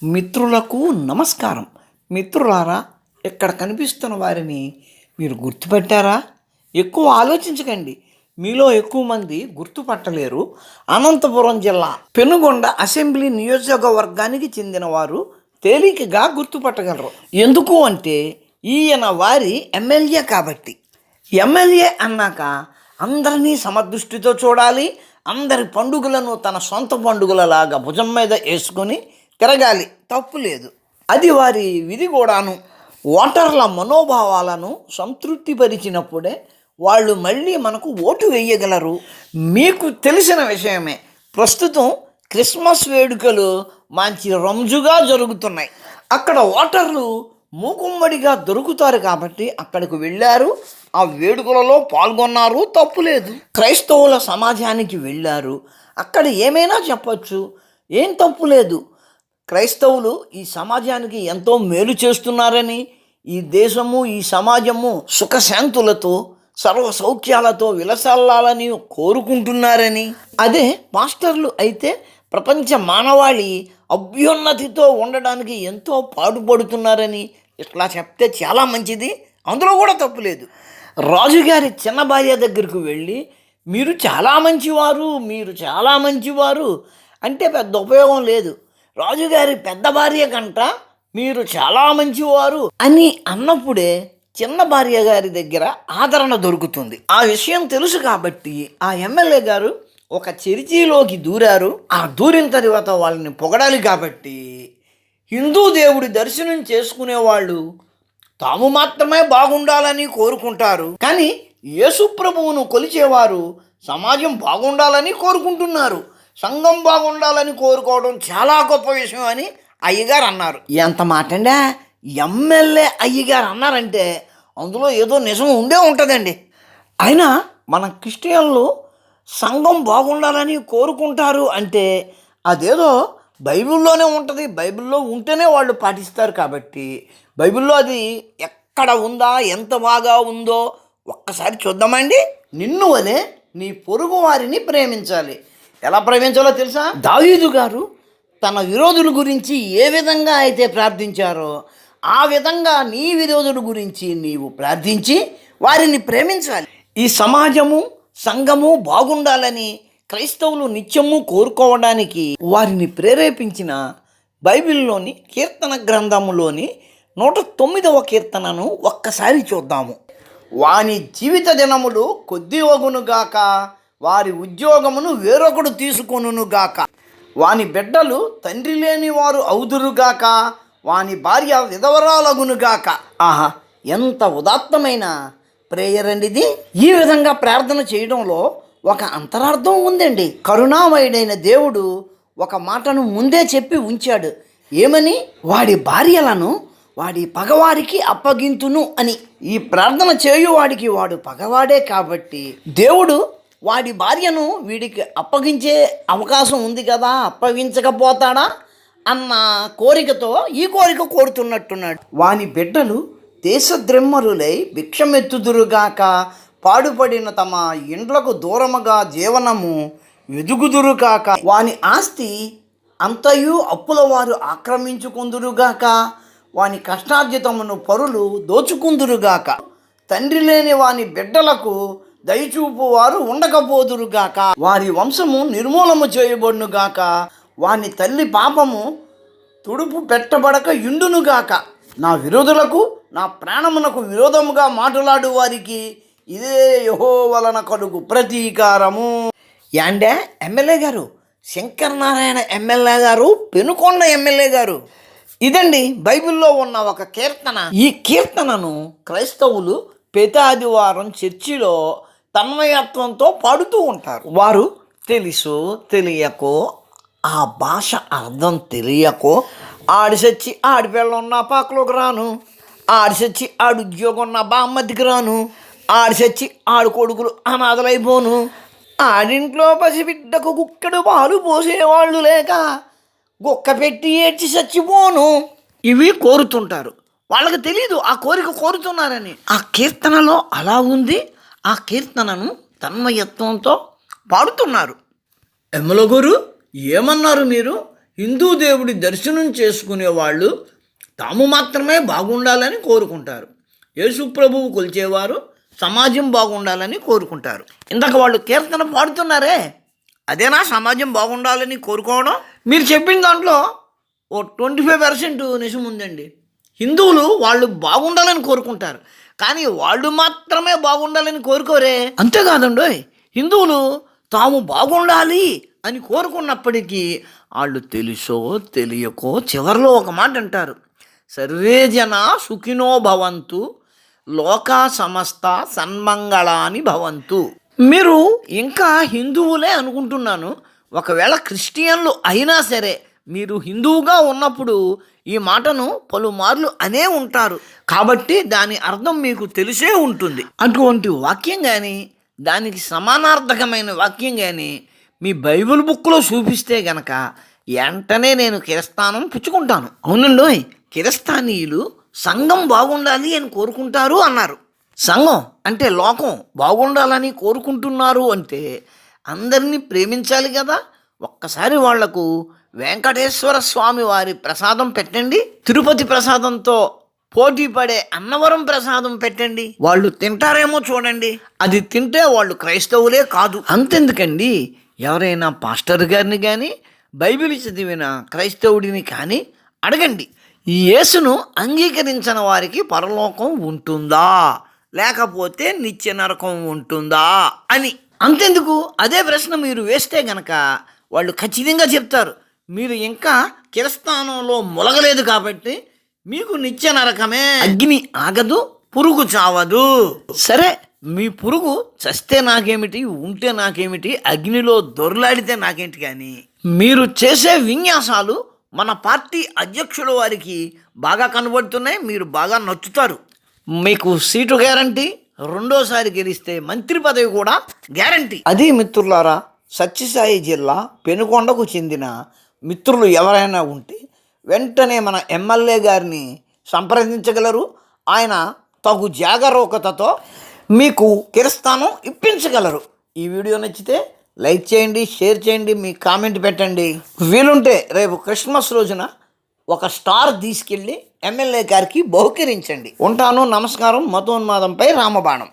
మిత్రులకు నమస్కారం. మిత్రులారా, ఇక్కడ కనిపిస్తున్న వారిని మీరు గుర్తుపెట్టారా? ఎక్కువ ఆలోచించకండి, మీలో ఎక్కువ మంది గుర్తుపట్టలేరు. అనంతపురం జిల్లా పెనుగొండ అసెంబ్లీ నియోజకవర్గానికి చెందిన వారు తేలికగా గుర్తుపట్టగలరు. ఎందుకు అంటే ఈయన వారి ఎమ్మెల్యే కాబట్టి. ఎమ్మెల్యే అన్నాక అందరినీ సమదృష్టితో చూడాలి. అందరి పండుగలను తన సొంత పండుగలలాగా భుజం మీద వేసుకొని తిరగాలి, తప్పు లేదు. అది వారి విధి కూడాను. ఓటర్ల మనోభావాలను సంతృప్తిపరిచినప్పుడే వాళ్ళు మళ్ళీ మనకు ఓటు వేయగలరు. మీకు తెలిసిన విషయమే, ప్రస్తుతం క్రిస్మస్ వేడుకలు మంచి రంజుగా జరుగుతున్నాయి. అక్కడ ఓటర్లు మూకుమ్మడిగా దొరుకుతారు కాబట్టి అక్కడికి వెళ్ళారు, ఆ వేడుకలలో పాల్గొన్నారు, తప్పులేదు. క్రైస్తవుల సమాజానికి వెళ్ళారు, అక్కడ ఏమైనా చెప్పచ్చు, ఏం తప్పు లేదు. క్రైస్తవులు ఈ సమాజానికి ఎంతో మేలు చేస్తున్నారని, ఈ దేశము ఈ సమాజము సుఖశాంతులతో సర్వ సౌఖ్యాలతో విలసల్లాలని కోరుకుంటున్నారని. అదే పాస్టర్లు అయితే ప్రపంచ మానవాళి అభ్యున్నతితో ఉండడానికి ఎంతో పాటుపడుతున్నారని ఇట్లా చెప్తే చాలా మంచిది, అందులో కూడా తప్పులేదు. రాజుగారి చిన్న భార్య దగ్గరకు వెళ్ళి మీరు చాలా మంచివారు, మీరు చాలా మంచివారు అంటే పెద్ద ఉపయోగం లేదు. రాజుగారి పెద్ద భార్య కంట మీరు చాలా మంచివారు అని అన్నప్పుడే చిన్న భార్య గారి దగ్గర ఆదరణ దొరుకుతుంది. ఆ విషయం తెలుసు కాబట్టి ఆ ఎమ్మెల్యే గారు ఒక చర్చిలోకి దూరారు. ఆ దూరిన తర్వాత వాళ్ళని పొగడాలి కాబట్టి హిందూ దేవుడి దర్శనం చేసుకునే వాళ్ళు తాము మాత్రమే బాగుండాలని కోరుకుంటారు, కానీ యేసు ప్రభువును కొలిచేవారు సమాజం బాగుండాలని కోరుకుంటున్నారు. సంఘం బాగుండాలని కోరుకోవడం చాలా గొప్ప విషయం అని అయ్యగారు అన్నారు. ఎంత మాట అండి, ఎమ్మెల్యే అయ్యగారు అన్నారంటే అందులో ఏదో నిజం ఉండే ఉంటుందండి. అయినా మన క్రిస్టియన్లు సంఘం బాగుండాలని కోరుకుంటారు అంటే అదేదో బైబిల్లోనే ఉంటుంది, బైబిల్లో ఉంటేనే వాళ్ళు పాటిస్తారు కాబట్టి బైబిల్లో అది ఎక్కడ ఉందా, ఎంత బాగా ఉందో ఒక్కసారి చూద్దామండి. నిన్ను వలె నీ పొరుగు వారిని ప్రేమించాలి. ఎలా ప్రేమించాలో తెలుసా? దావీదు గారు తన విరోధుల గురించి ఏ విధంగా అయితే ప్రార్థించారో ఆ విధంగా నీ విరోధుల గురించి నీవు ప్రార్థించి వారిని ప్రేమించాలి. ఈ సమాజము సంఘము బాగుండాలని క్రైస్తవులు నిత్యము కోరుకోవడానికి వారిని ప్రేరేపించిన బైబిల్లోని కీర్తన గ్రంథములోని 109వ కీర్తనను ఒక్కసారి చూద్దాము. వాని జీవిత దినములు కొద్ది వగునుగాక, వారి ఉద్యోగమును వేరొకడు తీసుకొనుగాక, వాని బిడ్డలు తండ్రి లేని వారు అవుదురుగాక, వాని భార్య విధవరాలగునుగాక. ఆహా, ఎంత ఉదాత్తమైన ప్రేయర్ అండి ఇది. ఈ విధంగా ప్రార్థన చేయడంలో ఒక అంతరార్థం ఉందండి. కరుణామయుడైన దేవుడు ఒక మాటను ముందే చెప్పి ఉంచాడు. ఏమని? వాడి భార్యలను వాడి పగవారికి అప్పగింతును అని. ఈ ప్రార్థన చేయువాడికి వాడు పగవాడే కాబట్టి దేవుడు వాడి భార్యను వీడికి అప్పగించే అవకాశం ఉంది కదా, అప్పగించకపోతాడా అన్న కోరికతో ఈ కోరిక కోరుతున్నట్టున్నాడు. వాని బిడ్డలు దేశద్రెమ్మరులై భిక్షమెత్తుదురుగాక, పాడుపడిన తమ ఇండ్లకు దూరముగా జీవనము వెదుగుదురుగాక, వాని ఆస్తి అంతయు అప్పుల వారు ఆక్రమించుకుందురుగాక, వాని కష్టార్జితమును పరులు దోచుకుందురుగాక, తండ్రి లేని వాని బిడ్డలకు దయచూపు వారు ఉండకపోదురుగాక, వారి వంశము నిర్మూలము చేయబడునుగాక, వాని తల్లి పాపము తుడుపు పెట్టబడక యుండునుగాక, నా విరోధులకు నా ప్రాణమునకు విరోధముగా మాట్లాడు వారికి ఇదే యెహోవా వలన కలుగు ప్రతీకారము. యాండే ఎమ్మెల్యే గారు, శంకరనారాయణ ఎమ్మెల్యే గారు, పెనుకొండ ఎమ్మెల్యే గారు. ఇదండి బైబిల్లో ఉన్న ఒక కీర్తన. ఈ కీర్తనను క్రైస్తవులు ప్రతి ఆదివారం చర్చిలో తన్మయత్వంతో పాడుతూ ఉంటారు. వారు తెలుసో తెలియకో, ఆ భాష అర్థం తెలియకో, ఆడిసచ్చి ఆడిపిల్ల నా పాకలోకి రాను, ఆడిసచ్చి ఆడు ఉద్యోగం నా బామ్మదికి రాను, ఆడిసచ్చి ఆడు కొడుకులు అనాథలైపోను, ఆడింట్లో పసిబిడ్డకు గుక్కడు పాలు పోసేవాళ్ళు లేక గుక్క పెట్టి ఏడ్చి చచ్చిపోను, ఇవి కోరుతుంటారు. వాళ్ళకి తెలీదు ఆ కోరిక కోరుతున్నారని. ఆ కీర్తనలో అలా ఉంది. ఆ కీర్తనను తన్మయత్వంతో పాడుతున్నారు. ఎమ్మెల్యే గారు ఏమన్నారు మీరు? హిందూ దేవుడి దర్శనం చేసుకునే వాళ్ళు తాము మాత్రమే బాగుండాలని కోరుకుంటారు. యేసు ప్రభువు కొలిచేవారు సమాజం బాగుండాలని కోరుకుంటారు. ఇందాక వాళ్ళు కీర్తన పాడుతున్నారే, అదేనా సమాజం బాగుండాలని కోరుకోవడం? మీరు చెప్పిన దాంట్లో ఓ 25% నిజం ఉందండి. హిందువులు వాళ్ళు బాగుండాలని కోరుకుంటారు, కానీ వాళ్ళు మాత్రమే బాగుండాలని కోరుకోరే. అంతేకాదండి, హిందువులు తాము బాగుండాలి అని కోరుకున్నప్పటికీ వాళ్ళు తెలుసో తెలియకో చివరిలో ఒక మాట అంటారు, సర్వే జన సుఖినో భవంతు లోకా సమస్త సన్మంగళాని భవంతు. మీరు ఇంకా హిందువులే అనుకుంటున్నాను. ఒకవేళ క్రిస్టియన్లు అయినా సరే మీరు హిందువుగా ఉన్నప్పుడు ఈ మాటను పలుమార్లు అనే ఉంటారు, కాబట్టి దాని అర్థం మీకు తెలిసే ఉంటుంది. అటువంటి వాక్యం కానీ దానికి సమానార్థకమైన వాక్యం కానీ మీ బైబిల్ బుక్లో చూపిస్తే గనక వెంటనే నేను కిరస్థానం పుచ్చుకుంటాను. అవునండి, కిరస్థానీయులు సంఘం బాగుండాలి అని కోరుకుంటారు అన్నారు. సంఘం అంటే లోకం బాగుండాలని కోరుకుంటున్నారు అంటే అందరినీ ప్రేమించాలి కదా. ఒక్కసారి వాళ్లకు వెంకటేశ్వర స్వామి వారి ప్రసాదం పెట్టండి, తిరుపతి ప్రసాదంతో పోటీ పడే అన్నవరం ప్రసాదం పెట్టండి, వాళ్ళు తింటారేమో చూడండి. అది తింటే వాళ్ళు క్రైస్తవులే కాదు. అంతెందుకండి, ఎవరైనా పాస్టర్ గారిని కానీ బైబిల్ చదివిన క్రైస్తవుడిని కానీ అడగండి, ఈ యేసును అంగీకరించిన వారికి పరలోకం ఉంటుందా లేకపోతే నిత్య నరకం ఉంటుందా అని. అంతెందుకు, అదే ప్రశ్న మీరు వేస్తే గనక వాళ్ళు ఖచ్చితంగా చెప్తారు, మీరు ఇంకా కిరస్థానంలో మొలగలేదు కాబట్టి మీకు నిత్య నరకమే. అగ్ని ఆగదు, పురుగు చావదు. సరే, మీ పురుగు చస్తే నాకేమిటి, ఉంటే నాకేమిటి, అగ్నిలో దొర్లాడితే నాకేంటి, కానీ మీరు చేసే విన్యాసాలు మన పార్టీ అధ్యక్షుల వారికి బాగా కనబడుతున్నాయి, మీరు బాగా నచ్చుతారు. మీకు సీటు గ్యారంటీ, రెండోసారి గెలిస్తే మంత్రి పదవి కూడా గ్యారంటీ. అది మిత్రులారా, సత్యసాయి జిల్లా పెనుకొండకు చెందిన మిత్రులు ఎవరైనా ఉంటే వెంటనే మన ఎమ్మెల్యే గారిని సంప్రదించగలరు. ఆయన తగు జాగరూకతతో మీకు కిరస్థానం ఇప్పించగలరు. ఈ వీడియో నచ్చితే లైక్ చేయండి, షేర్ చేయండి, మీ కామెంట్ పెట్టండి. వీలుంటే రేపు క్రిస్మస్ రోజున ఒక స్టార్ తీసుకెళ్ళి ఎమ్మెల్యే గారికి బహుకరించండి. ఉంటాను, నమస్కారం. మతోన్మాదంపై రామబాణం.